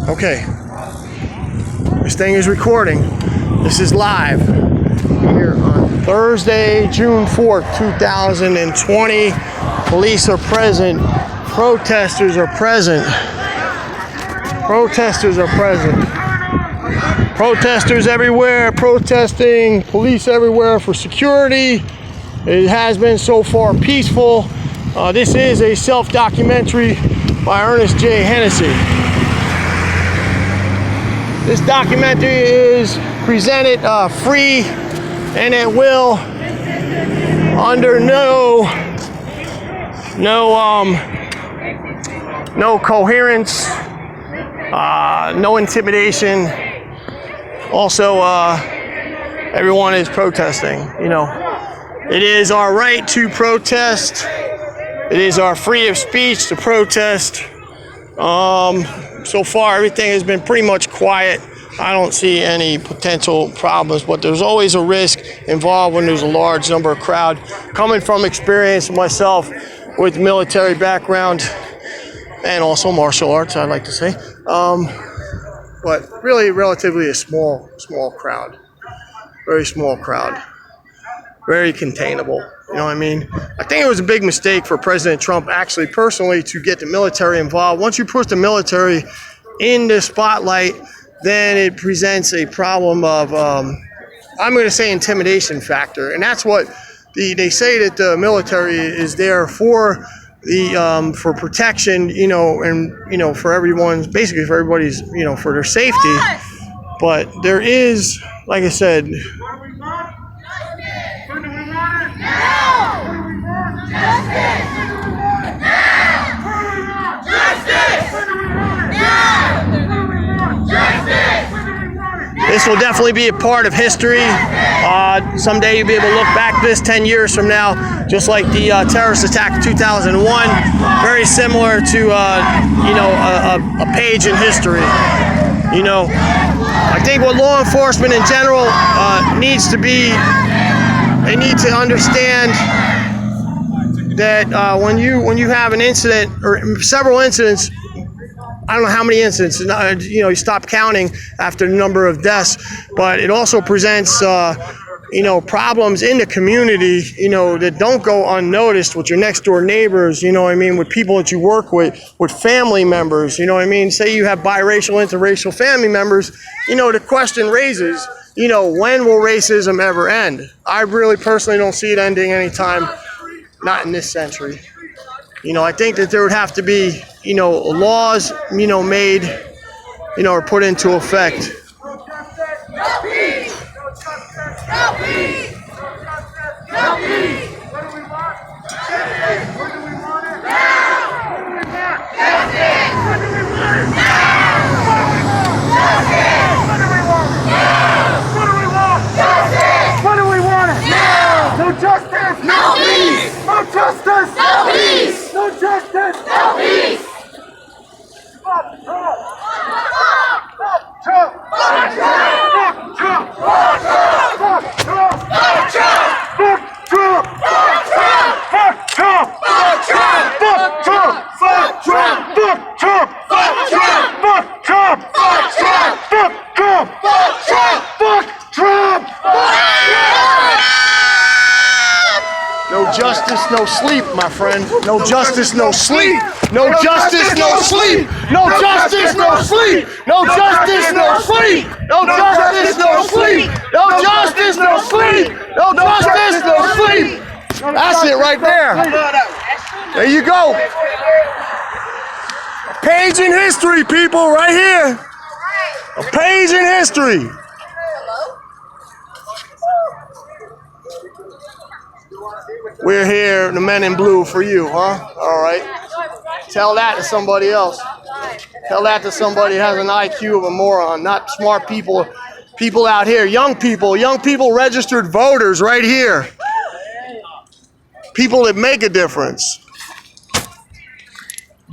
Okay. This thing is recording. This is live here on Thursday, June 4th, 2020. Police are present. Protesters are present. Protesters are present. Protesters everywhere protesting. Police everywhere for security. It has been so far peaceful. This is a self-documentary by Ernest J. Hennessy. This documentary is presented free and at will, under no coherence, no intimidation. Also, everyone is protesting. You know, it is our right to protest. It is our freedom of speech to protest. So far, everything has been pretty much quiet. I don't see any potential problems, but there's always a risk involved when there's a large number of crowd. Coming from experience myself with military background and also martial arts, I'd like to say. But really relatively a small crowd. Very small crowd. Very containable. You know what I mean? I think it was a big mistake for President Trump, actually, personally, to get the military involved. Once you put the military in the spotlight, then it presents a problem of, I'm going to say, intimidation factor. And that's what they say, that the military is there for for protection, you know, and, you know, for everyone's, basically for everybody's, you know, for their safety. But there is, like I said, this will definitely be a part of history. Someday you'll be able to look back this 10 years from now, just like the terrorist attack of 2001. Very similar to, you know, a page in history. You know, I think what law enforcement in general needs to be, they need to understand that when you have an incident or several incidents, I don't know how many incidents, you know, you stop counting after the number of deaths, but it also presents, you know, problems in the community, you know, that don't go unnoticed with your next door neighbors, you know what I mean, with people that you work with family members, you know what I mean. Say you have biracial, interracial family members, you know, the question raises, you know, when will racism ever end? I really personally don't see it ending anytime, not in this century. You know, I think that there would have to be, you know, laws, you know, made, you know, or put into effect. No justice, no sleep, my friend. No justice, no sleep. No justice, no sleep. No justice, no sleep. No justice, no sleep. No justice, no sleep. No justice, no sleep. No justice, no sleep. That's it right there. There you go. A page in history, people, right here. A page in history. We're here, the men in blue, for you, huh? All right. Tell that to somebody else. Tell that to somebody who has an IQ of a moron, not smart people. People out here, young people registered voters right here. People that make a difference.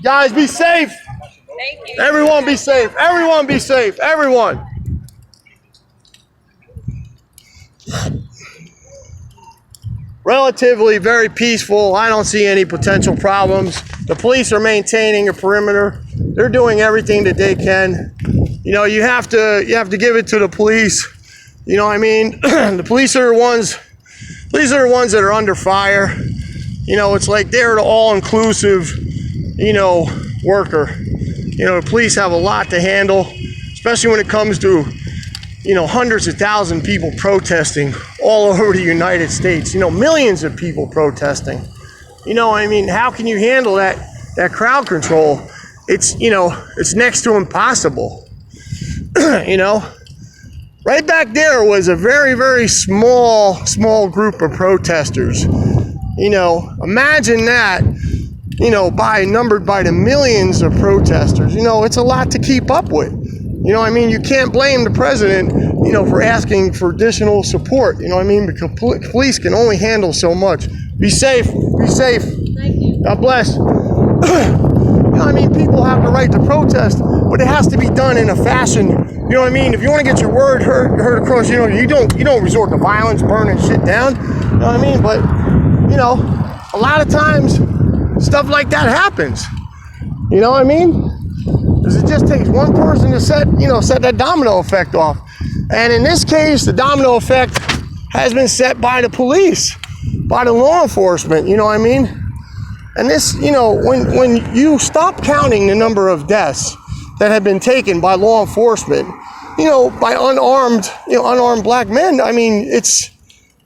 Guys, be safe. Thank you. Everyone be safe. Everyone be safe. Everyone. Relatively very peaceful. I don't see any potential problems. The police are maintaining a perimeter. They're doing everything that they can. You know, you have to give it to the police. You know what I mean? The police are the ones that are under fire. You know, it's like they're the all-inclusive, you know, worker. You know, the police have a lot to handle, especially when it comes to, you know, hundreds of thousands of people protesting all over the United States. You know, millions of people protesting. You know, I mean, how can you handle that crowd control? It's, you know, it's next to impossible. You know, right back there was a very, very small group of protesters. You know, imagine that, you know, numbered by the millions of protesters. You know, it's a lot to keep up with. You know what I mean? You can't blame the president, you know, for asking for additional support. You know what I mean? Because police can only handle so much. Be safe. Be safe. Thank you. God bless. You know what I mean? People have the right to protest, but it has to be done in a fashion. You know what I mean? If you want to get your word heard across, you know, you don't resort to violence, burning shit down. You know what I mean? But, you know, a lot of times stuff like that happens. You know what I mean? Because it just takes one person to set that domino effect off. And in this case, the domino effect has been set by the police, by the law enforcement, you know what I mean? And this, you know, when you stop counting the number of deaths that have been taken by law enforcement, you know, by unarmed black men, I mean, it's,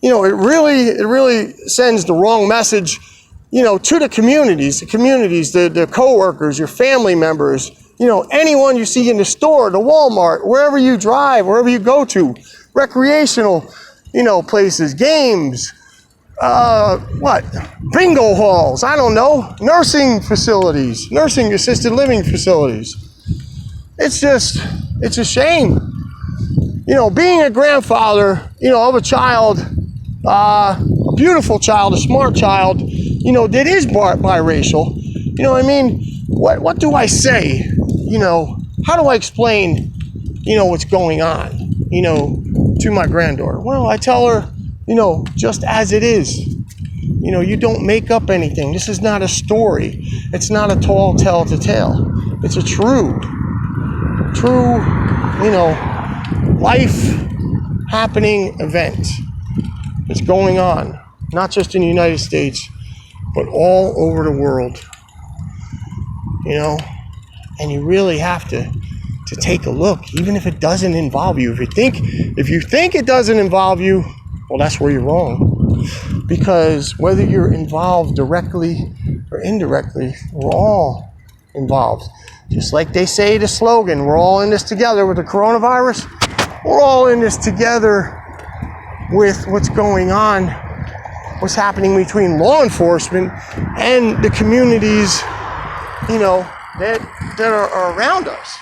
you know, it really sends the wrong message, you know, to the communities, the co-workers, your family members, you know, anyone you see in the store, the Walmart, wherever you drive, wherever you go to, recreational, you know, places, games, bingo halls, I don't know, nursing facilities, nursing assisted living facilities. It's a shame. You know, being a grandfather, you know, of a child, a beautiful child, a smart child, you know, that is biracial, you know what I mean? What do I say? You know, how do I explain, you know, what's going on, you know, to my granddaughter? Well, I tell her, you know, just as it is. You know, you don't make up anything. This is not a story. It's not a tall tale to tell. It's a true, you know, life happening event that's going on, not just in the United States, but all over the world. You know, and you really have to take a look, even if it doesn't involve you. If you think it doesn't involve you, well, that's where you're wrong. Because whether you're involved directly or indirectly, we're all involved. Just like they say the slogan, we're all in this together with the coronavirus. We're all in this together with what's going on, what's happening between law enforcement and the communities, you know, that are around us.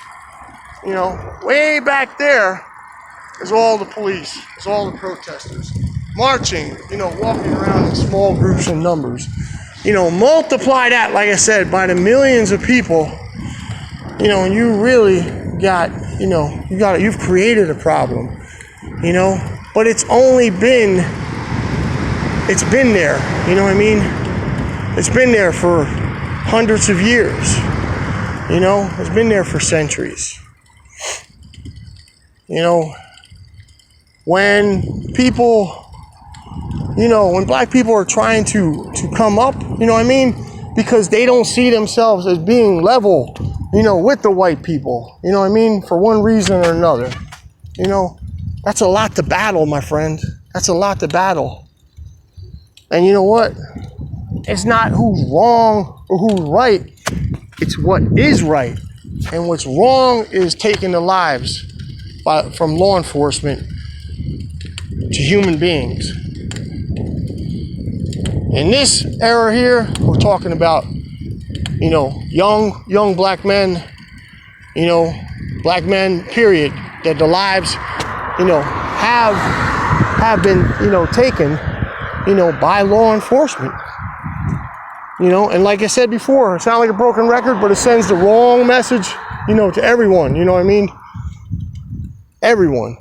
You know, way back there is all the police, is all the protesters marching, you know, walking around in small groups and numbers. You know, multiply that, like I said, by the millions of people, you know, and you really got, you know, you've created a problem, you know, but it's been there, you know what I mean? It's been there for hundreds of years, you know, it's been there for centuries. You know, when people, you know, when black people are trying to come up, you know what I mean? Because they don't see themselves as being level, you know, with the white people, you know what I mean? For one reason or another, you know, that's a lot to battle, my friend. That's a lot to battle. And you know what? It's not who's wrong or who's right. It's what is right. And what's wrong is taking the lives from law enforcement to human beings. In this era here, we're talking about, you know, young black men, you know, black men, period, that the lives, you know, have been, you know, taken, you know, by law enforcement. You know, and like I said before, it sounds like a broken record, but it sends the wrong message, you know, to everyone, you know what I mean? Everyone,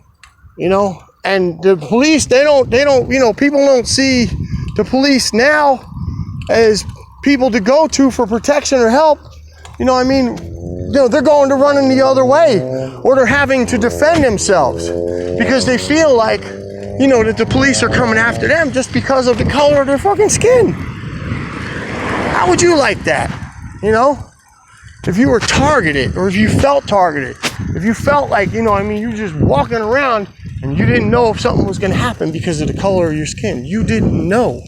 you know, and the police, they don't, you know, people don't see the police now as people to go to for protection or help. You know what I mean? they're going to running the other way, or they're having to defend themselves because they feel like, that the police are coming after them just because of the color of their fucking skin. How would you like that? If you were targeted, or if you felt targeted, if you felt like, you were just walking around and you didn't know if something was going to happen because of the color of your skin. You didn't know.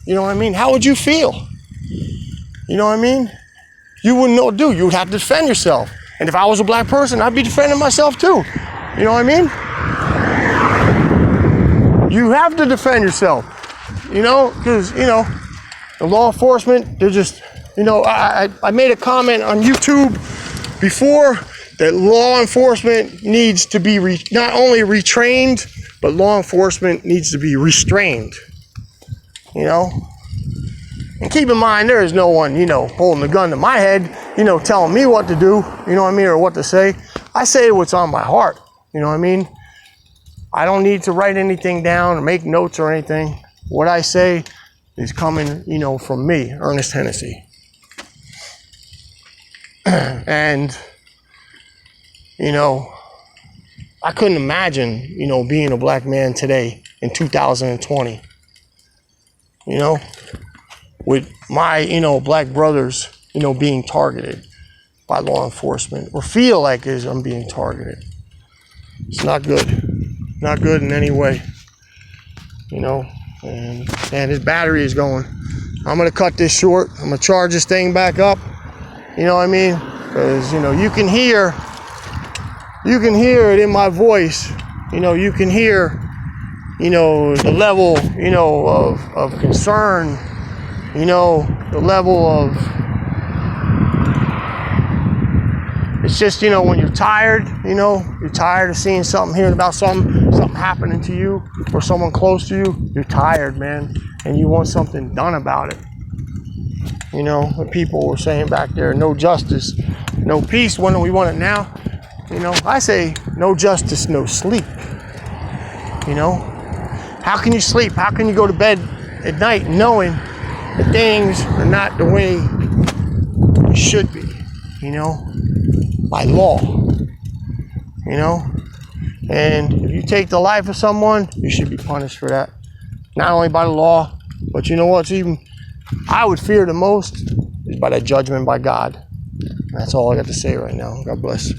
How would you feel? You wouldn't know what to do. You would have to defend yourself. And if I was a black person, I'd be defending myself too. You have to defend yourself. Because, the law enforcement, they're just, I made a comment on YouTube before that law enforcement needs to be not only retrained, but law enforcement needs to be restrained. And keep in mind, there is no one, holding a gun to my head, telling me what to do, or what to say. I say what's on my heart, I don't need to write anything down or make notes or anything. What I say is coming, from me, Ernest Hennessy. And, I couldn't imagine, being a black man today in 2020, with my, black brothers, being targeted by law enforcement, or feel like I'm being targeted. It's not good. Not good in any way. And his battery is going. I'm going to cut this short. I'm going to charge this thing back up. Because, you can hear it in my voice. You can hear, the level, of concern, the level of, it's just, when you're tired, you're tired of seeing something, hearing about something happening to you or someone close to you, you're tired, man, and you want something done about it. The people were saying back there, no justice, no peace. When do we want it now? I say no justice, no sleep. How can you sleep? How can you go to bed at night knowing that things are not the way they should be, by law, And if you take the life of someone, you should be punished for that. Not only by the law, but what's even I would fear the most is by that judgment by God. That's all I got to say right now. God bless.